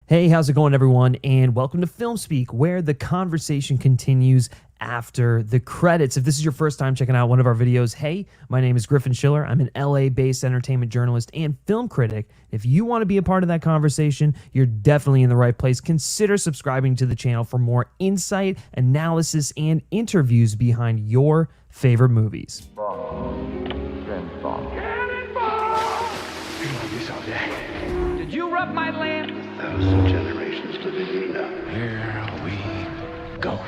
Hey, how's it going, everyone? And welcome to FilmSpeak, where the conversation continues after the credits. If this is your first time checking out one of our videos, hey, my name is Griffin. I'm an LA-based entertainment journalist and film critic. If you want to be a part of that conversation, you're definitely in the right place. Consider subscribing to the channel for more insight, analysis, and interviews behind your favorite movies. James Bond. Been like this all day. Did you rub my lamp? 1,000 generations to the Nina. Here we go.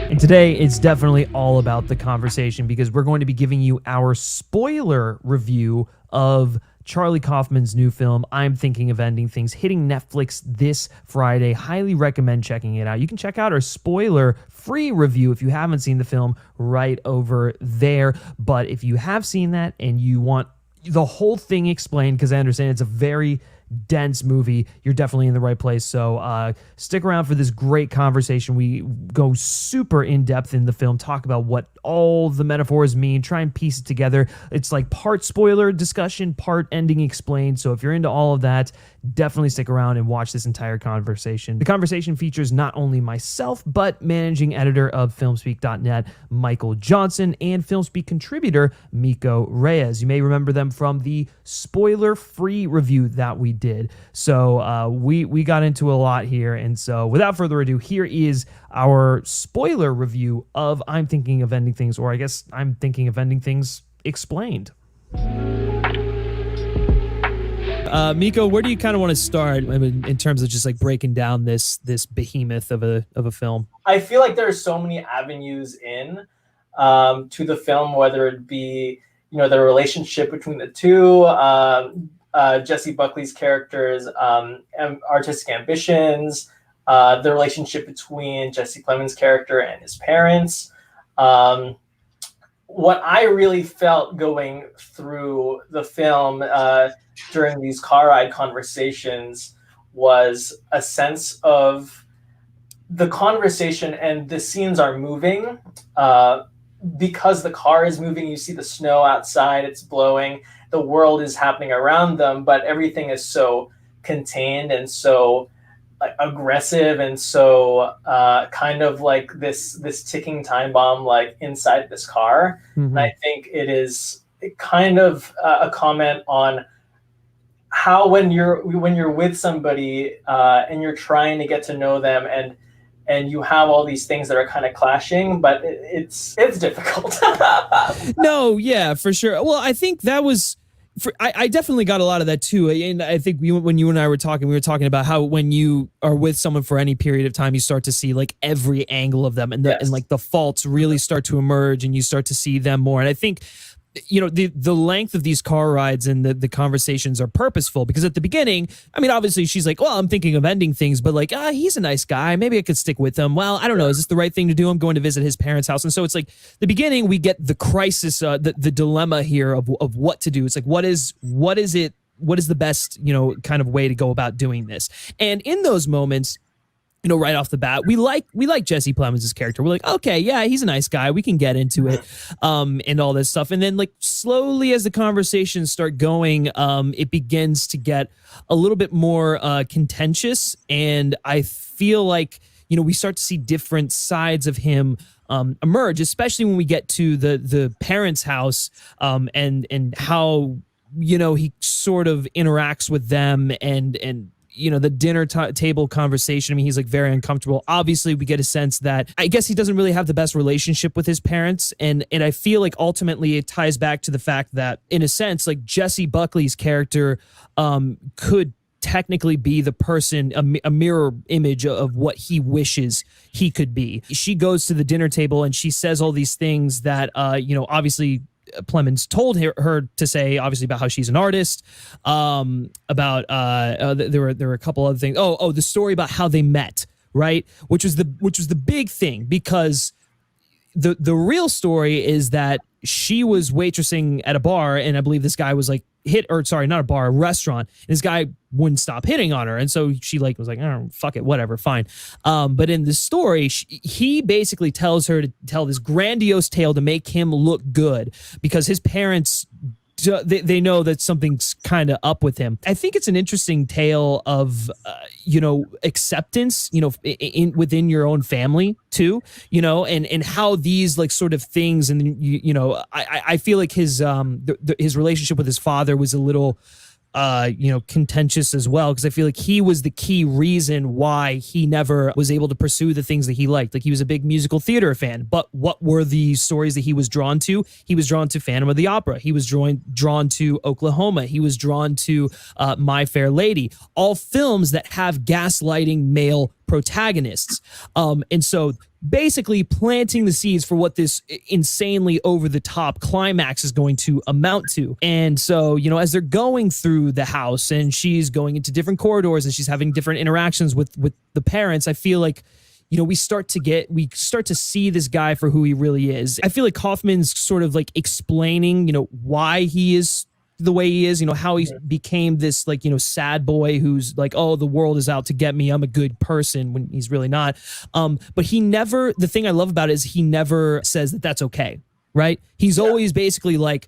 And today, it's definitely all about the conversation because we're going to be giving you our spoiler review of Charlie Kaufman's new film, I'm Thinking of Ending Things, hitting Netflix this Friday. Highly recommend checking it out. You can check out our spoiler-free review if you haven't seen the film right over there. But if you have seen that and you want the whole thing explained, because I understand it's a very dense movie, you're definitely in the right place. So stick around for this great conversation. We go super in depth in the film, talk about what all the metaphors mean, try and piece it together. It's like part spoiler discussion, part ending explained. So if you're into all of that, definitely stick around and watch this entire conversation. The conversation features not only myself, but managing editor of FilmSpeak.net, Michael Johnson, and FilmSpeak contributor, Miko Reyes. You may remember them from the spoiler-free review that we did. So we got into a lot here. And so without further ado, here is our spoiler review of I'm Thinking of Ending Things, or I guess I'm Thinking of Ending Things Explained. Miko, where do you kind of want to start in terms of just like breaking down this behemoth of a film? I feel like there are so many avenues in to the film, whether it be the relationship between the two, Jessie Buckley's character's artistic ambitions, the relationship between Jesse Plemons' character and his parents. What I really felt going through the film during these car ride conversations was a sense of the conversation, and the scenes are moving because the car is moving. You see the snow outside, it's blowing, the world is happening around them, but everything is so contained and so aggressive and so kind of like this ticking time bomb like inside this car. Mm-hmm. And I think it is kind of a comment on how when you're with somebody and you're trying to get to know them and you have all these things that are kind of clashing, but it's difficult. No, yeah, for sure. Well, I think that was I definitely got a lot of that too. And I think when you and I were talking, we were talking about how when you are with someone for any period of time, you start to see like every angle of them, and and like the faults really start to emerge, and you start to see them more. And I think the length of these car rides and the conversations are purposeful, because at the beginning, I mean, obviously she's like, well, I'm thinking of ending things, but like, he's a nice guy, maybe I could stick with him. Well, I don't know, is this the right thing to do? I'm going to visit his parents' house. And so it's like the beginning, we get the crisis, the dilemma here of what to do. It's like, what is the best kind of way to go about doing this? And in those moments, right off the bat, we like Jesse Plemons' character. We're like, okay, yeah, he's a nice guy. We can get into it, and all this stuff. And then, like, slowly as the conversations start going, it begins to get a little bit more contentious. And I feel like, we start to see different sides of him emerge, especially when we get to the parents' house, and how he sort of interacts with them and the dinner table conversation. I mean, he's like very uncomfortable. Obviously, we get a sense that I guess he doesn't really have the best relationship with his parents. And I feel like ultimately it ties back to the fact that, in a sense, like Jessie Buckley's character could technically be the person, a mirror image of what he wishes he could be. She goes to the dinner table and she says all these things that, obviously Plemons told her to say, obviously, about how she's an artist, about there were a couple other things. Oh, the story about how they met, right? Which was the big thing, because the real story is that she was waitressing at a bar, and I believe this guy was like not a bar, a restaurant, and this guy wouldn't stop hitting on her, and so she was like, oh, fuck it, whatever, fine. But in the story, he basically tells her to tell this grandiose tale to make him look good, because his parents they know that something's kind of up with him. I think it's an interesting tale of acceptance, within your own family too, and how these like sort of things, and I feel like his his relationship with his father was a little contentious as well, because I feel like he was the key reason why he never was able to pursue the things that he liked. Like, he was a big musical theater fan, but what were the stories that he was drawn to? He was drawn to Phantom of the Opera. He was drawn to Oklahoma. He was drawn to My Fair Lady, all films that have gaslighting male protagonists. And so basically planting the seeds for what this insanely over-the-top climax is going to amount to. And so, as they're going through the house and she's going into different corridors and she's having different interactions with the parents, I feel like, we start to see this guy for who he really is. I feel like Kaufman's sort of like explaining, why he is the way he is, how he became this like, sad boy who's like, oh, the world is out to get me, I'm a good person, when he's really not. But the thing I love about it is he never says that that's okay, right? He's always basically like,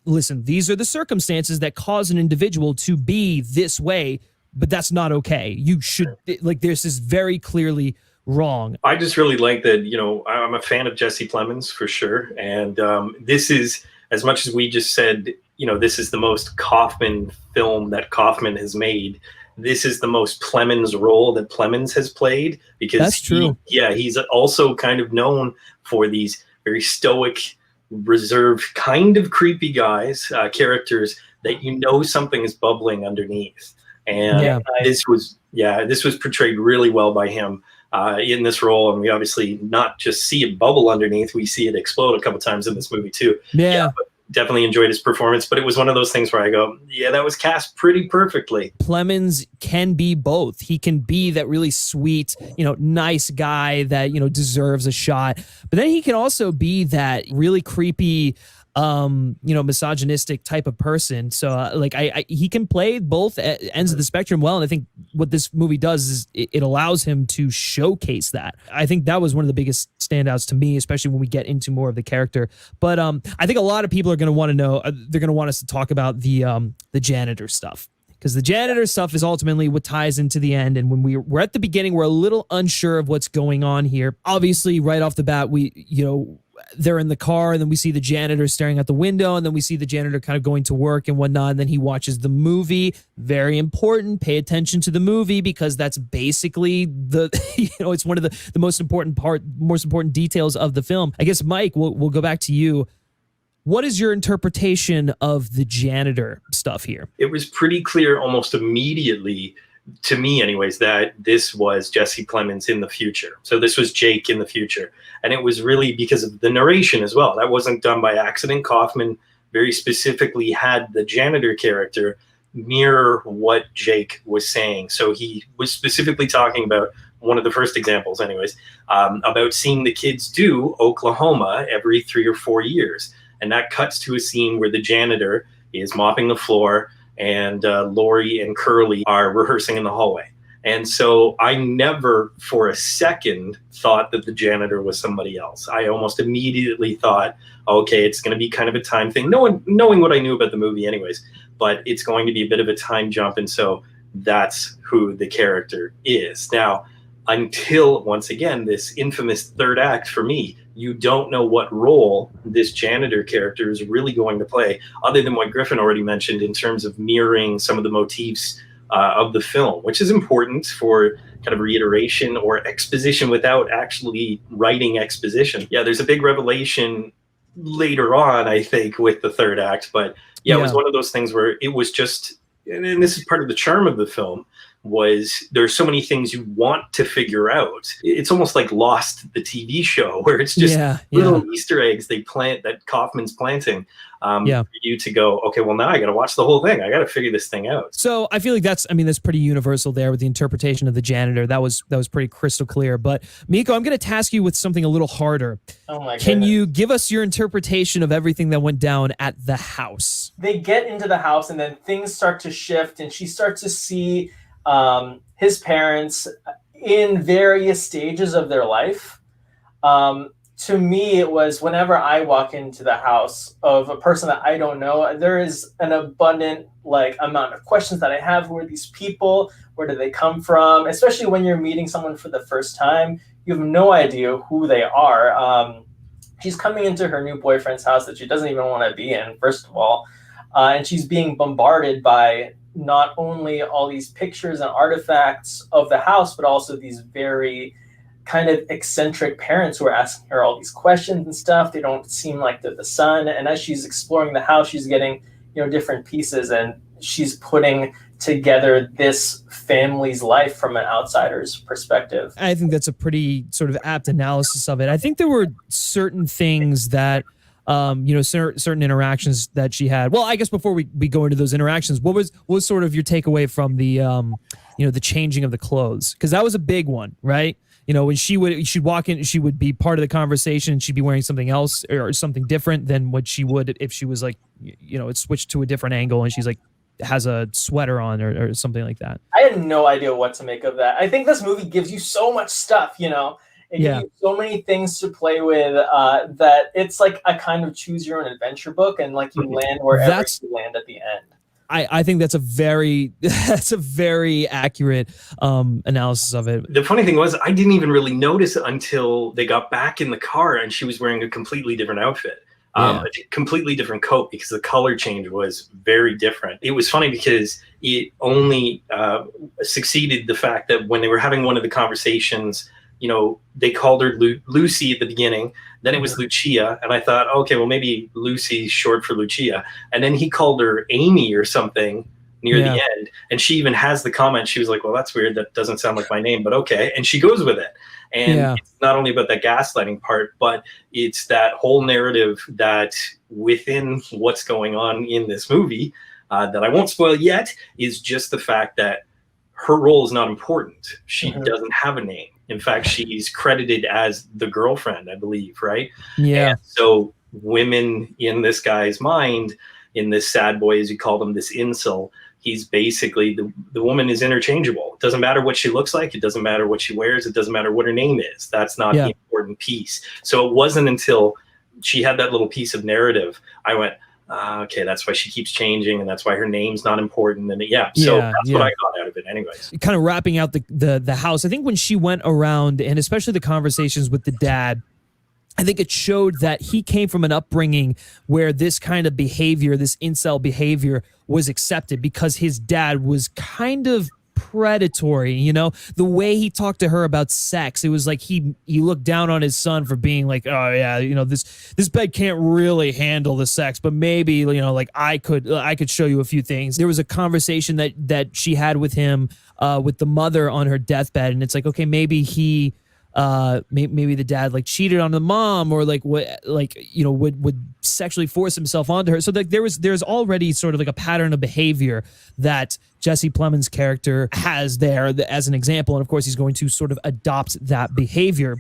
listen, these are the circumstances that cause an individual to be this way, but that's not okay. You should, like, this is very clearly wrong. I just really like that, I'm a fan of Jesse Plemons for sure. And this is, as much as we just said, this is the most Kaufman film that Kaufman has made, this is the most Plemons role that Plemons has played, because that's true. He's also kind of known for these very stoic, reserved, kind of creepy guys, characters that something is bubbling underneath. And this was portrayed really well by him in this role. And we obviously not just see it bubble underneath, we see it explode a couple times in this movie too. But definitely enjoyed his performance, but it was one of those things where I go, that was cast pretty perfectly. Plemons can be both. He can be that really sweet, nice guy that, deserves a shot, but then he can also be that really creepy, misogynistic type of person. So he can play both ends of the spectrum well. And I think what this movie does is it allows him to showcase that. I think that was one of the biggest standouts to me, especially when we get into more of the character. But I think a lot of people are going to want to know, they're going to want us to talk about the janitor stuff, because the janitor stuff is ultimately what ties into the end. And when we're at the beginning, we're a little unsure of what's going on here. Obviously, right off the bat, they're in the car, and then we see the janitor staring out the window, and then we see the janitor kind of going to work and whatnot, and then he watches the movie. Very important. Pay attention to the movie, because that's basically it's one of the most important details of the film. I guess, Mike, we'll go back to you. What is your interpretation of the janitor stuff here? It was pretty clear almost immediately, to me anyways, that this was Jesse Plemons in the future. So this was Jake in the future. And it was really because of the narration as well. That wasn't done by accident. Kaufman very specifically had the janitor character mirror what Jake was saying. So he was specifically talking about, one of the first examples anyways, about seeing the kids do Oklahoma every 3 or 4 years. And that cuts to a scene where the janitor is mopping the floor, and Lori and Curly are rehearsing in the hallway. And so I never for a second thought that the janitor was somebody else. I almost immediately thought, okay, it's going to be kind of a time thing, knowing what I knew about the movie anyways, but it's going to be a bit of a time jump. And so that's who the character is. Now, until, once again, this infamous third act for me, you don't know what role this janitor character is really going to play, other than what Griffin already mentioned in terms of mirroring some of the motifs of the film, which is important for kind of reiteration or exposition without actually writing exposition. Yeah, there's a big revelation later on, I think, with the third act. But yeah, it was one of those things where it was just, and this is part of the charm of the film, was there's so many things you want to figure out. It's almost like Lost, the TV show, where it's just little Easter eggs they plant, that Kaufman's planting, for you to go, okay, well, now I got to watch the whole thing. I got to figure this thing out. So I feel like that's pretty universal there with the interpretation of the janitor. That was pretty crystal clear. But Miko, I'm going to task you with something a little harder. Oh my goodness. Can you give us your interpretation of everything that went down at the house? They get into the house, and then things start to shift, and she starts to see his parents in various stages of their life. to me, it was whenever I walk into the house of a person that I don't know, there is an abundant like amount of questions that I have. Who are these people? Where do they come from? Especially when you're meeting someone for the first time, you have no idea who they are. She's coming into her new boyfriend's house that she doesn't even want to be in, first of all. And she's being bombarded by not only all these pictures and artifacts of the house, but also these very kind of eccentric parents who are asking her all these questions and stuff. They don't seem like they're the son. And as she's exploring the house, she's getting, different pieces, and she's putting together this family's life from an outsider's perspective. I think that's a pretty sort of apt analysis of it. I think there were certain things that, certain interactions that she had. Well, I guess before we go into those interactions, what was sort of your takeaway from the, the changing of the clothes? Because that was a big one, right? When she'd walk in, she would be part of the conversation and she'd be wearing something else or something different than what she would if she was like, it switched to a different angle and she's like, has a sweater on or something like that. I had no idea what to make of that. I think this movie gives you so much stuff, It gives you so many things to play with that it's like a kind of choose your own adventure book, and like you land wherever you land at the end. I think that's a very accurate analysis of it. The funny thing was, I didn't even really notice it until they got back in the car and she was wearing a completely different outfit. A completely different coat, because the color change was very different. It was funny because it only succeeded the fact that when they were having one of the conversations, they called her Lucy at the beginning, then it was Lucia, and I thought, okay, well, maybe Lucy's short for Lucia, and then he called her Amy or something near the end, and she even has the comment, she was like, well, that's weird, that doesn't sound like my name, but okay, and she goes with it. And it's not only about that gaslighting part, but it's that whole narrative that within what's going on in this movie, that I won't spoil yet, is just the fact that her role is not important. She doesn't have a name. In fact, she's credited as the girlfriend, I believe, right? Yeah. And so women in this guy's mind, in this sad boy, as you call him, this incel, he's basically, the woman is interchangeable. It doesn't matter what she looks like. It doesn't matter what she wears. It doesn't matter what her name is. That's not the important piece. So it wasn't until she had that little piece of narrative, I went, okay, that's why she keeps changing, and that's why her name's not important. And so that's what I got out of it anyways. Kind of wrapping out the house, I think when she went around, and especially the conversations with the dad, I think it showed that he came from an upbringing where this kind of behavior, this incel behavior, was accepted because his dad was kind of predatory. The way he talked to her about sex, it was like he looked down on his son for being like, oh yeah, this bed can't really handle the sex, but maybe like I could show you a few things. There was a conversation that she had with him with the mother on her deathbed, and it's like, okay, maybe he maybe the dad like cheated on the mom, or like would sexually force himself onto her. So like there's already sort of like a pattern of behavior that Jesse Plemons' character has there as an example, and of course he's going to sort of adopt that behavior.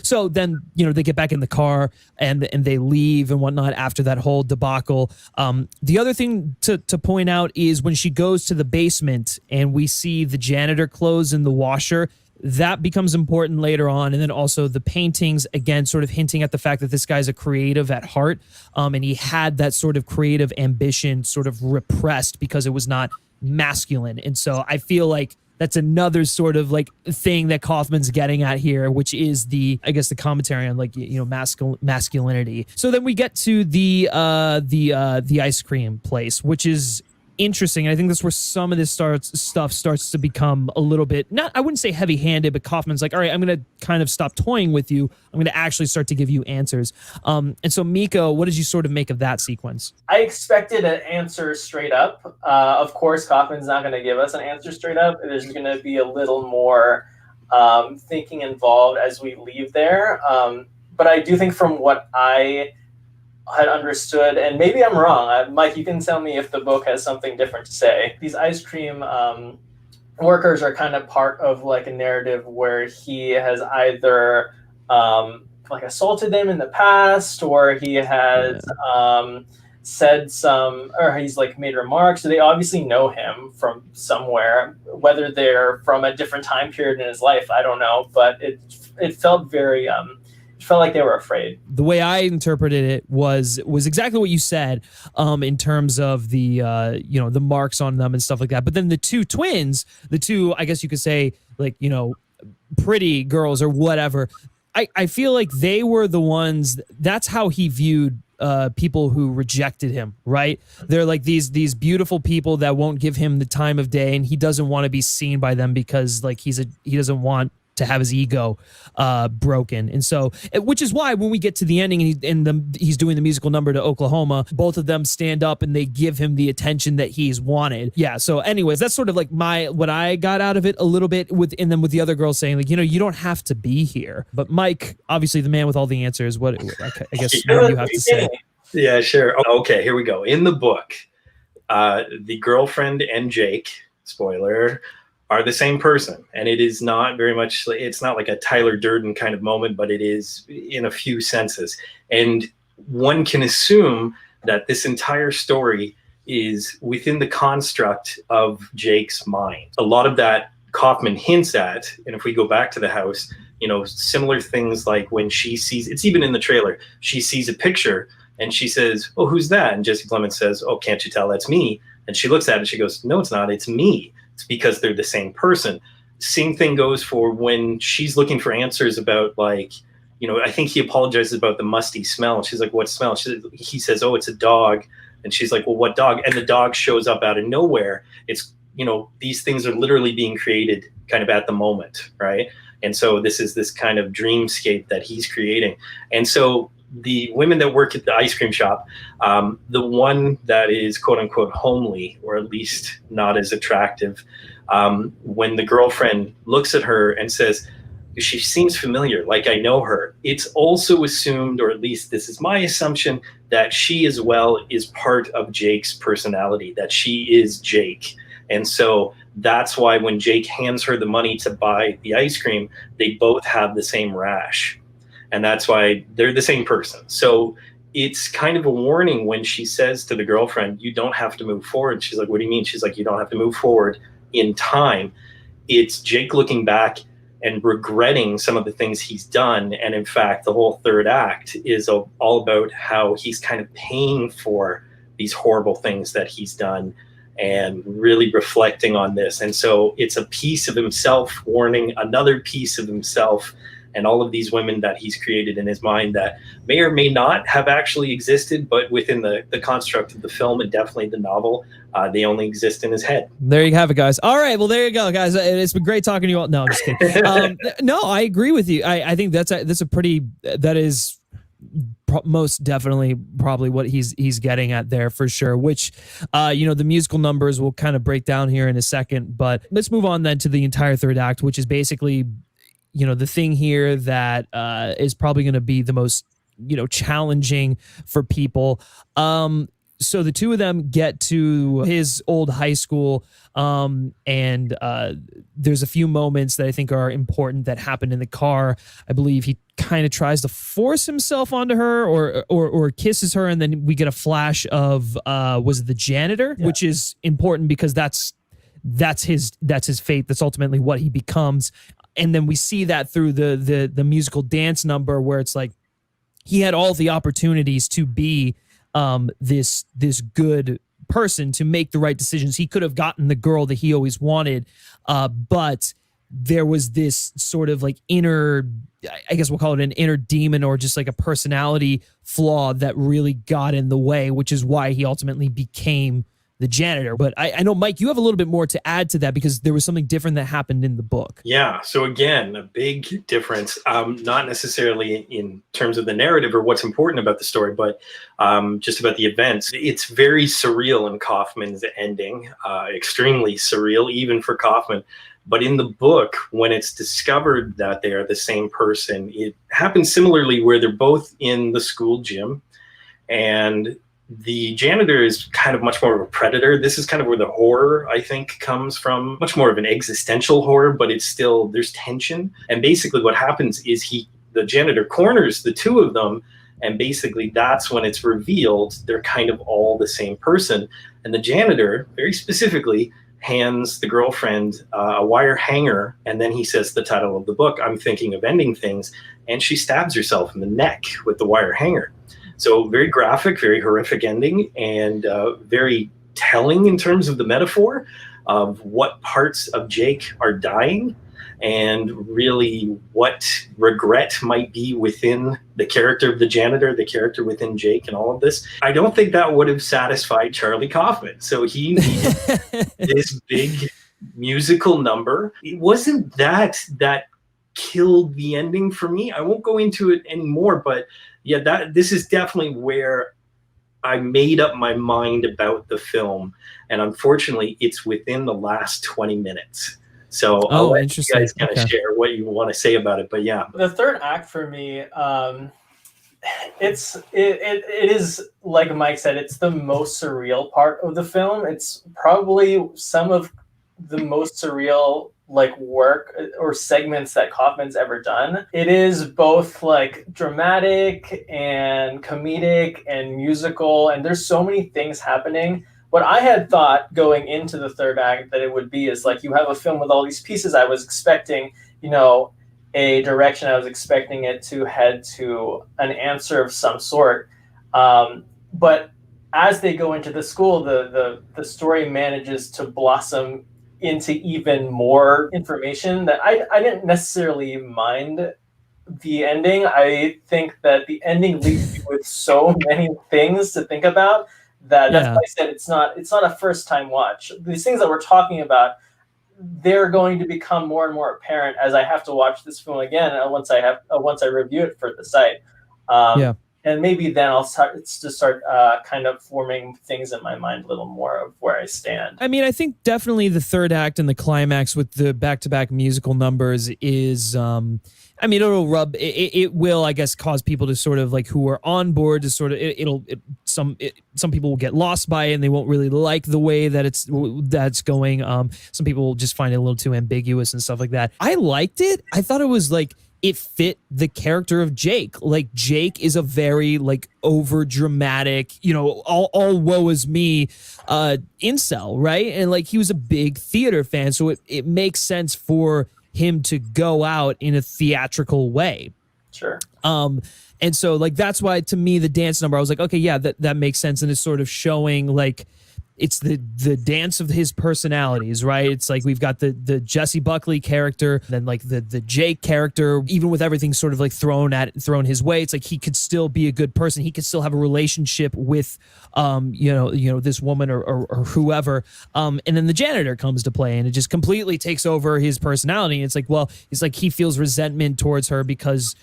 So then, they get back in the car and they leave and whatnot after that whole debacle. The other thing to point out is when she goes to the basement and we see the janitor clothes in the washer, that becomes important later on. And then also the paintings, again, sort of hinting at the fact that this guy's a creative at heart. And he had that sort of creative ambition sort of repressed because it was not masculine. And so I feel like that's another sort of like thing that Kaufman's getting at here, which is the commentary on like, masculinity. So then we get to the ice cream place, which is interesting. I think that's where some of this stuff starts to become a little bit, I wouldn't say heavy-handed, but Kaufman's like, all right, I'm going to kind of stop toying with you. I'm going to actually start to give you answers. And so Miko, what did you sort of make of that sequence? I expected an answer straight up. Of course, Kaufman's not going to give us an answer straight up. There's going to be a little more thinking involved as we leave there. But I do think from what I had understood, and maybe I'm wrong. Mike, you can tell me if the book has something different to say. These ice cream workers are kind of part of like a narrative where he has either like assaulted them in the past, or he has said some, or he's like made remarks. So they obviously know him from somewhere, whether they're from a different time period in his life, I don't know, but it felt very felt like they were afraid. The way I interpreted it was exactly what you said, in terms of the the marks on them and stuff like that. But then the two twins, the two, I guess you could say, like, pretty girls or whatever, I feel like they were the ones, that's how he viewed people who rejected him, right? They're like these beautiful people that won't give him the time of day, and he doesn't want to be seen by them because like he doesn't want to have his ego broken. And so, which is why when we get to the ending and he's doing the musical number to Oklahoma, both of them stand up and they give him the attention that he's wanted. Yeah. So anyways, that's sort of like what I got out of it a little bit and then with the other girls saying like, you don't have to be here. But Mike, obviously the man with all the answers, I guess what do you have to say? Yeah, sure. Okay, here we go. In the book, the girlfriend and Jake, spoiler, are the same person. And it is not very much, it's not like a Tyler Durden kind of moment, but it is in a few senses. And one can assume that this entire story is within the construct of Jake's mind. A lot of that Kaufman hints at, and if we go back to the house, similar things like when she sees, it's even in the trailer, she sees a picture and she says, "Oh, who's that?" And Jessie Plemons says, "Oh, can't you tell that's me?" And she looks at it and she goes, "No, it's not, it's me." It's because they're the same person. Same thing goes for when she's looking for answers about I think he apologizes about the musty smell. And she's like, "What smell?" He says, "Oh, it's a dog." And she's like, "Well, what dog?" And the dog shows up out of nowhere. It's, these things are literally being created kind of at the moment, right? And so this is this kind of dreamscape that he's creating. And so the women that work at the ice cream shop, the one that is quote unquote homely, or at least not as attractive, when the girlfriend looks at her and says, "She seems familiar, like I know her," it's also assumed, or at least this is my assumption, that she as well is part of Jake's personality, that she is Jake. And so that's why when Jake hands her the money to buy the ice cream, they both have the same rash. And that's why they're the same person. So it's kind of a warning when she says to the girlfriend, "You don't have to move forward." She's like, "What do you mean?" She's like, "You don't have to move forward in time." It's Jake looking back and regretting some of the things he's done. And in fact, the whole third act is all about how he's kind of paying for these horrible things that he's done and really reflecting on this. And so it's a piece of himself warning another piece of himself, and all of these women that he's created in his mind that may or may not have actually existed, but within the construct of the film and definitely the novel, they only exist in his head. There you have it, guys. All right, well, there you go, guys. It's been great talking to you all. No, I'm just kidding. No, I agree with you. I think that is most definitely probably what he's getting at there for sure, which the musical numbers we'll kind of break down here in a second. But let's move on then to the entire third act, which is basically the thing here that is probably going to be the most challenging for people. So the two of them get to his old high school, and there's a few moments that I think are important that happen in the car. I believe he kind of tries to force himself onto her or kisses her, and then we get a flash of was it the janitor, which is important because that's his fate. That's ultimately what he becomes. And then we see that through the musical dance number where it's like he had all the opportunities to be this good person, to make the right decisions. He could have gotten the girl that he always wanted, but there was this sort of like inner, I guess we'll call it an inner demon or just like a personality flaw that really got in the way, which is why he ultimately became the janitor. But I know, Mike, you have a little bit more to add to that because there was something different that happened in the book. Yeah. So again, a big difference, not necessarily in terms of the narrative or what's important about the story, but just about the events. It's very surreal in Kaufman's ending, extremely surreal, even for Kaufman. But in the book, when it's discovered that they are the same person, it happens similarly where they're both in the school gym, and the janitor is kind of much more of a predator. This is kind of where the horror, I think, comes from. Much more of an existential horror, but it's still, there's tension. And basically what happens is the janitor corners the two of them, and basically that's when it's revealed they're kind of all the same person. And the janitor, very specifically, hands the girlfriend a wire hanger, and then he says the title of the book, I'm Thinking of Ending Things, and she stabs herself in the neck with the wire hanger. So very graphic, very horrific ending, and very telling in terms of the metaphor of what parts of Jake are dying, and really what regret might be within the character of the janitor, the character within Jake, and all of this. I don't think that would have satisfied Charlie Kaufman. So he needed this big musical number. It wasn't that killed the ending for me. I won't go into it anymore, but yeah, this is definitely where I made up my mind about the film. And unfortunately, it's within the last 20 minutes. So I'll let you guys kind of share what you want to say about it. But yeah, the third act for me, it is like Mike said, it's the most surreal part of the film. It's probably some of the most surreal like work or segments that Kaufman's ever done. It is both like dramatic and comedic and musical, and there's so many things happening. What I had thought going into the third act that it would be is like, you have a film with all these pieces. I was expecting, a direction. I was expecting it to head to an answer of some sort. But as they go into the school, the story manages to blossom into even more information that I didn't necessarily mind the ending. I think that the ending leaves you with so many things to think about. That's why I said it's not a first time watch. These things that we're talking about, they're going to become more and more apparent as I have to watch this film again once I review it for the site. And maybe then I'll start kind of forming things in my mind a little more of where I stand. I mean, I think definitely the third act and the climax with the back-to-back musical numbers is, it'll it will, I guess, cause people to sort of like, who are on board to sort of, some people will get lost by it and they won't really like the way that's going. Some people will just find it a little too ambiguous and stuff like that. I liked it. I thought it was like, it fit the character of Jake. Like, Jake is a very like over dramatic, all woe is me incel, right? And like, he was a big theater fan, so it makes sense for him to go out in a theatrical way. Sure. And so like, that's why to me the dance number, I was like, okay, yeah, that makes sense. And it's sort of showing like, it's the dance of his personalities, right? It's like we've got the Jessie Buckley character, then like the Jake character, even with everything sort of like thrown his way. It's like he could still be a good person. He could still have a relationship with, this woman or whoever. And then the janitor comes to play, and it just completely takes over his personality. It's like, well, it's like he feels resentment towards her because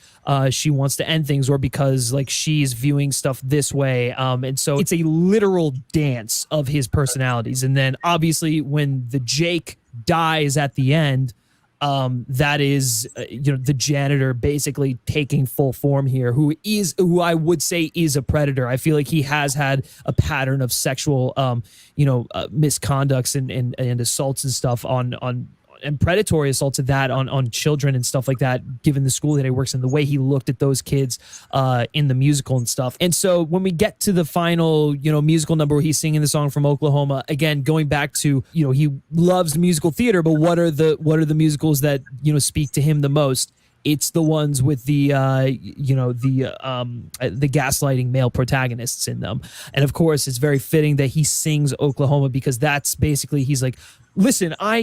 she wants to end things, or because like she's viewing stuff this way. And so it's a literal dance of his personalities. And then obviously when the Jake dies at the end, that is the janitor basically taking full form here, who I would say is a predator. I feel like he has had a pattern of sexual misconducts and assaults and stuff and predatory assaults of that on children and stuff like that, given the school that he works in, the way he looked at those kids in the musical and stuff. And so when we get to the final, musical number where he's singing the song from Oklahoma, again, going back to, he loves musical theater, but what are the musicals that, speak to him the most? It's the ones with the gaslighting male protagonists in them. And of course, it's very fitting that he sings Oklahoma, because that's basically, he's like, listen, I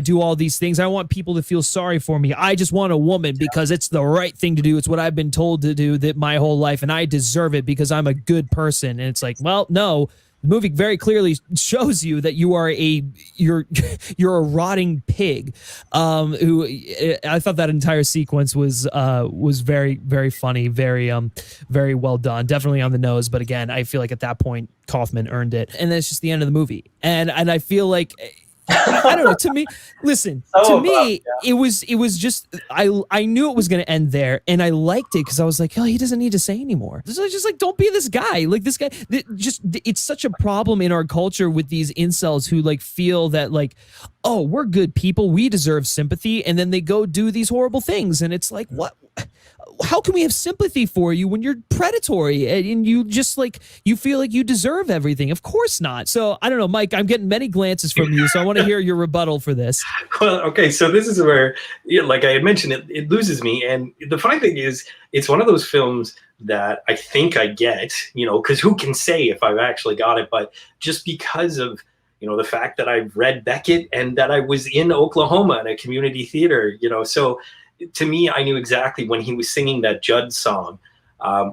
do all these things. I want people to feel sorry for me. I just want a woman because it's the right thing to do. It's what I've been told to do my whole life, and I deserve it because I'm a good person. And it's like, well, no. The movie very clearly shows you that you're a rotting pig. Who I thought that entire sequence was very, very funny, very very well done. Definitely on the nose, but again, I feel like at that point Kaufman earned it. And then it's just the end of the movie, and I feel like, I don't know. To me, listen. It was just I knew it was going to end there, and I liked it because I was like, oh, he doesn't need to say anymore. So it's just like, don't be this guy. Like this guy. It's such a problem in our culture with these incels who like feel that like, oh, we're good people, we deserve sympathy, and then they go do these horrible things, and it's like, what? how can we have sympathy for you when you're predatory and you just like, you feel like you deserve everything? Of course not. So I don't know, Mike, I'm getting many glances from you, so I want to hear your rebuttal for this. Well, okay, so this is where, like I had mentioned, it loses me. And the funny thing is, it's one of those films that I think I get, because who can say if I've actually got it, but just because of, the fact that I've read Beckett and that I was in Oklahoma in a community theater, so to me, I knew exactly when he was singing that Judd song,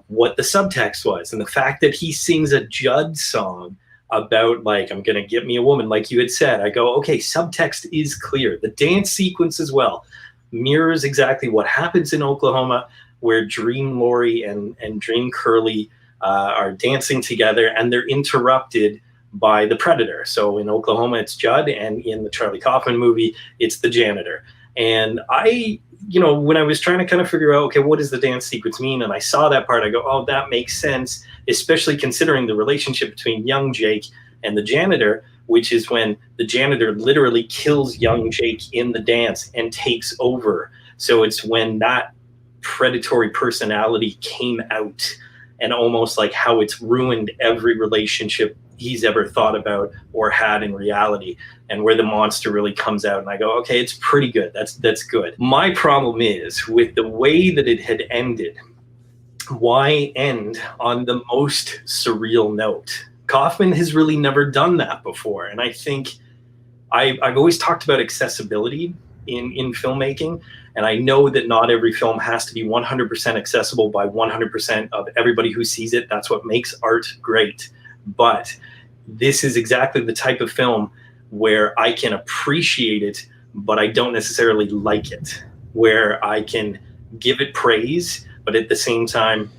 what the subtext was. And the fact that he sings a Judd song about, like, I'm going to get me a woman, like you had said, I go, okay, subtext is clear. The dance sequence as well mirrors exactly what happens in Oklahoma, where Dream Lori and Dream Curly are dancing together, and they're interrupted by the predator. So in Oklahoma, it's Judd, and in the Charlie Kaufman movie, it's the janitor. And I, when I was trying to kind of figure out, okay, what does the dance sequence mean? And I saw that part, I go, oh, that makes sense, especially considering the relationship between young Jake and the janitor, which is when the janitor literally kills young Jake in the dance and takes over. So it's when that predatory personality came out, and almost like how it's ruined every relationship he's ever thought about or had in reality, and where the monster really comes out. And I go, okay, it's pretty good. That's good. My problem is with the way that it had ended. Why end on the most surreal note? Kaufman has really never done that before. And I think I've always talked about accessibility in filmmaking. And I know that not every film has to be 100% accessible by 100% of everybody who sees it. That's what makes art great. But this is exactly the type of film where I can appreciate it, but I don't necessarily like it, where I can give it praise, but at the same time,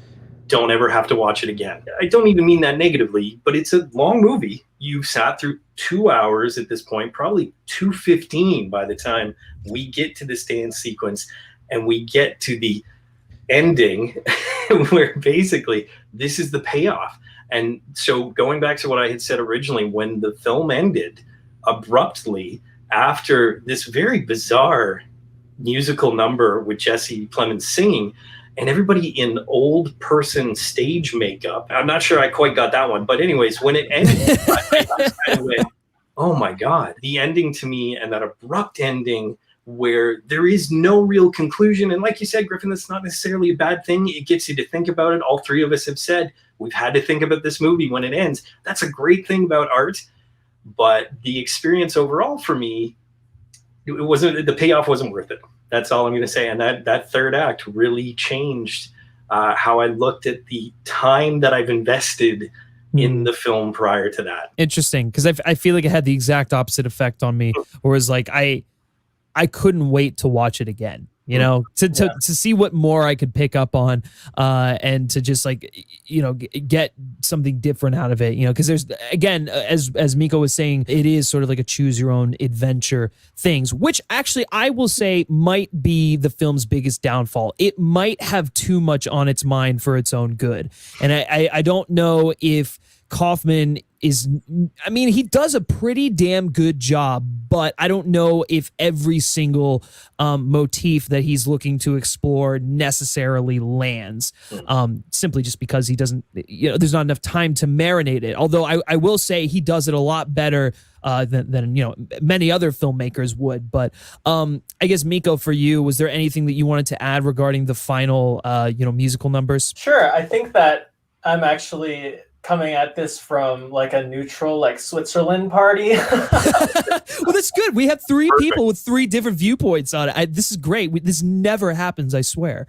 don't ever have to watch it again. I don't even mean that negatively, but it's a long movie. You've sat through 2 hours at this point, probably 2:15 by the time we get to this dance sequence and we get to the ending where basically this is the payoff. And so going back to what I had said originally, when the film ended abruptly after this very bizarre musical number with Jessie Plemons singing, and everybody in old person stage makeup. I'm not sure I quite got that one. But anyways, when it ended, I kind of went, oh my God. The ending to me, and that abrupt ending where there is no real conclusion. And like you said, Griffin, that's not necessarily a bad thing. It gets you to think about it. All three of us have said we've had to think about this movie when it ends. That's a great thing about art. But the experience overall for me, the payoff wasn't worth it. That's all I'm going to say. And that third act really changed how I looked at the time that I've invested in the film prior to that. Interesting, because I feel like it had the exact opposite effect on me, whereas like I couldn't wait to watch it again. To see what more I could pick up on, and to just like, get something different out of it, because there's, again, as Miko was saying, it is sort of like a choose your own adventure things, which actually I will say might be the film's biggest downfall. It might have too much on its mind for its own good. And I don't know if Kaufman he does a pretty damn good job, but I don't know if every single motif that he's looking to explore necessarily lands, simply just because he doesn't, there's not enough time to marinate it. Although I will say he does it a lot better than many other filmmakers would. But I guess, Miko, for you, was there anything that you wanted to add regarding the final, musical numbers? Sure. I think that I'm actually coming at this from like a neutral, like Switzerland party. Well, that's good. We have three people with three different viewpoints on it. This is great. This never happens, I swear.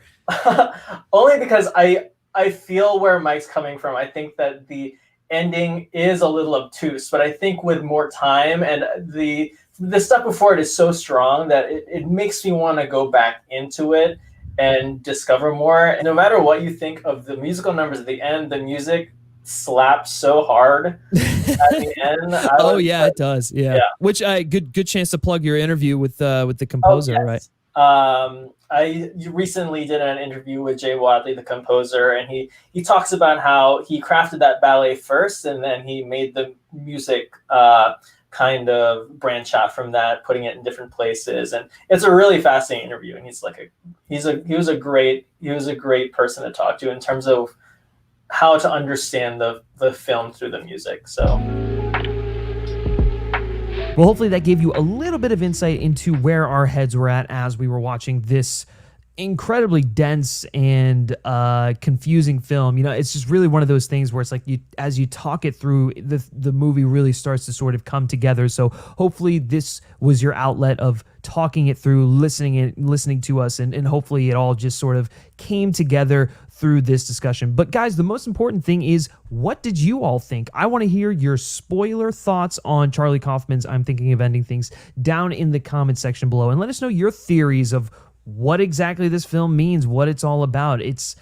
Only because I feel where Mike's coming from. I think that the ending is a little obtuse, but I think with more time and the stuff before it is so strong that it makes me want to go back into it and discover more. And no matter what you think of the musical numbers at the end, the music slaps so hard at the end. It does. Yeah. Which good chance to plug your interview with the composer, right? I recently did an interview with Jay Wadley, the composer, and he talks about how he crafted that ballet first, and then he made the music kind of branch out from that, putting it in different places. And it's a really fascinating interview, and he's like a he was a great person to talk to in terms of how to understand the film through the music. So well, hopefully that gave you a little bit of insight into where our heads were at as we were watching this incredibly dense and confusing film. You know, it's just really one of those things where it's like as you talk it through, the movie really starts to sort of come together. So hopefully this was your outlet of talking it through, listening to us, and hopefully it all just sort of came together through this discussion. But guys, the most important thing is, what did you all think? I want to hear your spoiler thoughts on Charlie Kaufman's I'm Thinking of Ending Things down in the comment section below, and let us know your theories of what exactly this film means, what it's all about. It's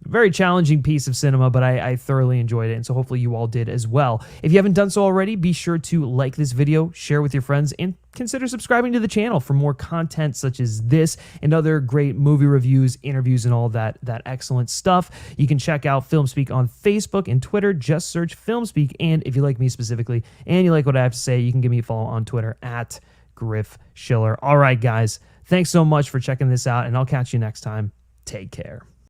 a very challenging piece of cinema, but I thoroughly enjoyed it, and so hopefully you all did as well. If you haven't done so already, be sure to like this video, share with your friends, and consider subscribing to the channel for more content such as this and other great movie reviews, interviews, and all that excellent stuff. You can check out FilmSpeak on Facebook and Twitter. Just search FilmSpeak, and if you like me specifically and you like what I have to say, you can give me a follow on Twitter at Griff Schiller. All right, guys. Thanks so much for checking this out, and I'll catch you next time. Take care.